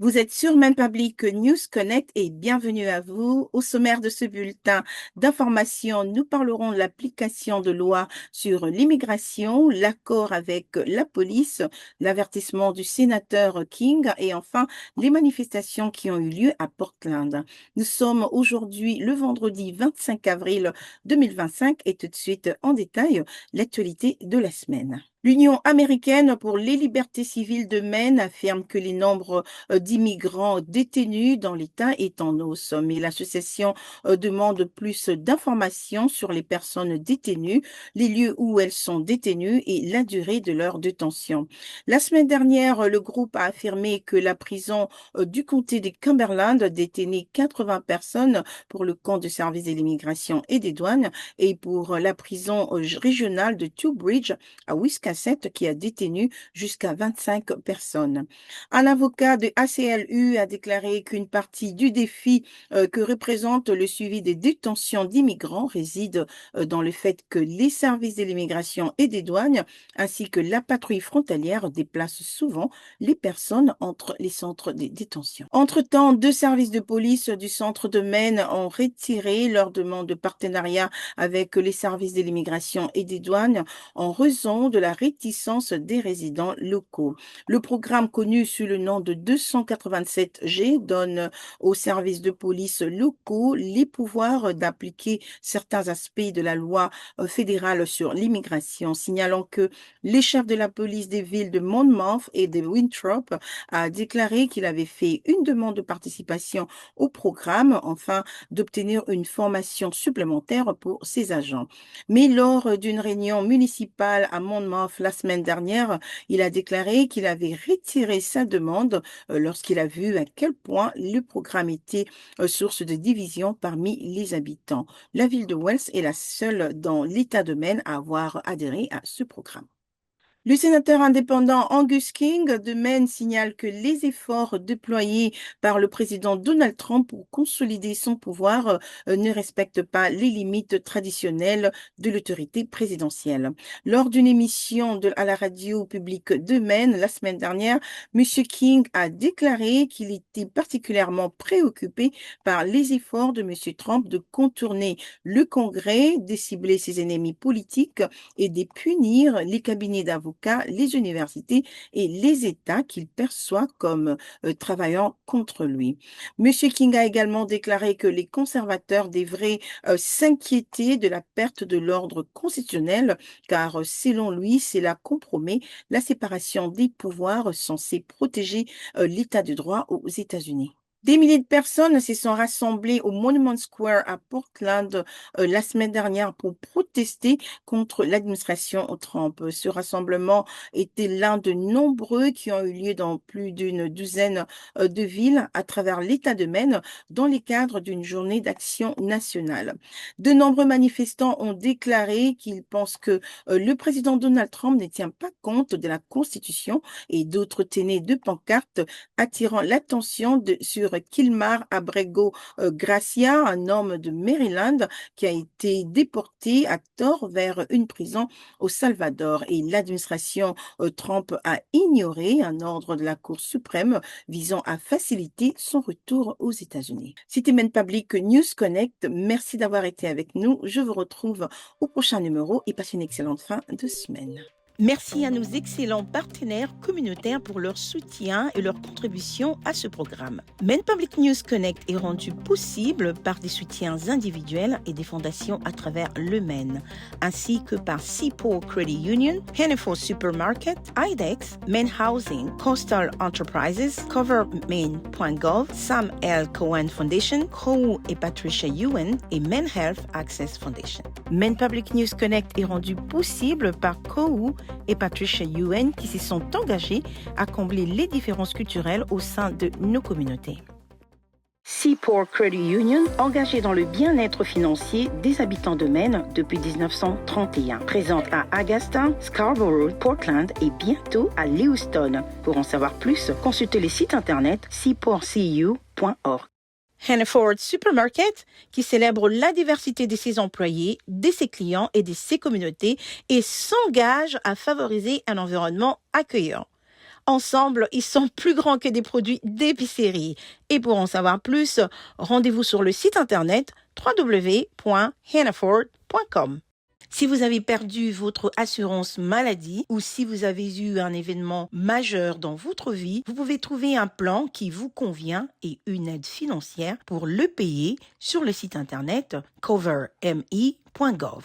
Vous êtes sur Main Public News Connect et bienvenue à vous. Au sommaire de ce bulletin d'information, nous parlerons de l'application de loi sur l'immigration, l'accord avec la police, l'avertissement du sénateur King et enfin les manifestations qui ont eu lieu à Portland. Nous sommes aujourd'hui le vendredi 25 avril 2025 et tout de suite en détail l'actualité de la semaine. L'Union américaine pour les libertés civiles de Maine affirme que les nombres d'immigrants détenus dans l'État est en hausse. Mais l'association demande plus d'informations sur les personnes détenues, les lieux où elles sont détenues et la durée de leur détention. La semaine dernière, le groupe a affirmé que la prison du comté de Cumberland détenait 80 personnes pour le compte du service de l'immigration et des douanes et pour la prison régionale de Two Bridge à Wisconsin qui a détenu jusqu'à 25 personnes. Un avocat de ACLU a déclaré qu'une partie du défi que représente le suivi des détentions d'immigrants réside dans le fait que les services de l'immigration et des douanes ainsi que la patrouille frontalière déplacent souvent les personnes entre les centres de détention. Entre-temps, deux services de police du centre de Maine ont retiré leur demande de partenariat avec les services de l'immigration et des douanes en raison de la réticence des résidents locaux. Le programme connu sous le nom de 287G donne aux services de police locaux les pouvoirs d'appliquer certains aspects de la loi fédérale sur l'immigration, signalant que le chef de la police des villes de Monmouth et de Winthrop a déclaré qu'il avait fait une demande de participation au programme, afin d'obtenir une formation supplémentaire pour ses agents. Mais lors d'une réunion municipale à Monmouth la semaine dernière, il a déclaré qu'il avait retiré sa demande lorsqu'il a vu à quel point le programme était source de division parmi les habitants. La ville de Wells est la seule dans l'État de Maine à avoir adhéré à ce programme. Le sénateur indépendant Angus King de Maine signale que les efforts déployés par le président Donald Trump pour consolider son pouvoir ne respectent pas les limites traditionnelles de l'autorité présidentielle. Lors d'une émission à la radio publique de Maine la semaine dernière, M. King a déclaré qu'il était particulièrement préoccupé par les efforts de M. Trump de contourner le Congrès, de cibler ses ennemis politiques et de punir les cabinets d'avocats, les universités et les États qu'il perçoit comme travaillant contre lui. Monsieur King a également déclaré que les conservateurs devraient s'inquiéter de la perte de l'ordre constitutionnel, car selon lui, cela compromet la séparation des pouvoirs censés protéger l'état de droit aux États-Unis. Des milliers de personnes se sont rassemblées au Monument Square à Portland la semaine dernière pour protester contre l'administration Trump. Ce rassemblement était l'un de nombreux qui ont eu lieu dans plus d'une douzaine de villes à travers l'État de Maine dans le cadre d'une journée d'action nationale. De nombreux manifestants ont déclaré qu'ils pensent que le président Donald Trump ne tient pas compte de la Constitution et d'autres tenaient de pancartes attirant l'attention sur Kilmar Abrego Gracia, un homme de Maryland qui a été déporté à tort vers une prison au Salvador. Et l'administration Trump a ignoré un ordre de la Cour suprême visant à faciliter son retour aux États-Unis. C'était Main Public News Connect. Merci d'avoir été avec nous. Je vous retrouve au prochain numéro et passez une excellente fin de semaine. Merci à nos excellents partenaires communautaires pour leur soutien et leur contribution à ce programme. Main Public News Connect est rendu possible par des soutiens individuels et des fondations à travers le Maine, ainsi que par Seaport Credit Union, Hannaford Supermarket, IDEX, Maine Housing, Coastal Enterprises, CoverMaine.gov, Sam L. Cohen Foundation, Crow et Patricia Ewan et Maine Health Access Foundation. Main Public News Connect est rendu possible par Crow et Patricia Ewan qui se sont engagés à combler les différences culturelles au sein de nos communautés. Seaport Credit Union, engagée dans le bien-être financier des habitants de Maine depuis 1931. Présente à Augusta, Scarborough, Portland et bientôt à Lewiston. Pour en savoir plus, consultez les sites internet seaportcu.org. Hannaford Supermarket, qui célèbre la diversité de ses employés, de ses clients et de ses communautés et s'engage à favoriser un environnement accueillant. Ensemble, ils sont plus grands que des produits d'épicerie. Et pour en savoir plus, rendez-vous sur le site internet www.hannaford.com. Si vous avez perdu votre assurance maladie ou si vous avez eu un événement majeur dans votre vie, vous pouvez trouver un plan qui vous convient et une aide financière pour le payer sur le site internet coverme.gov.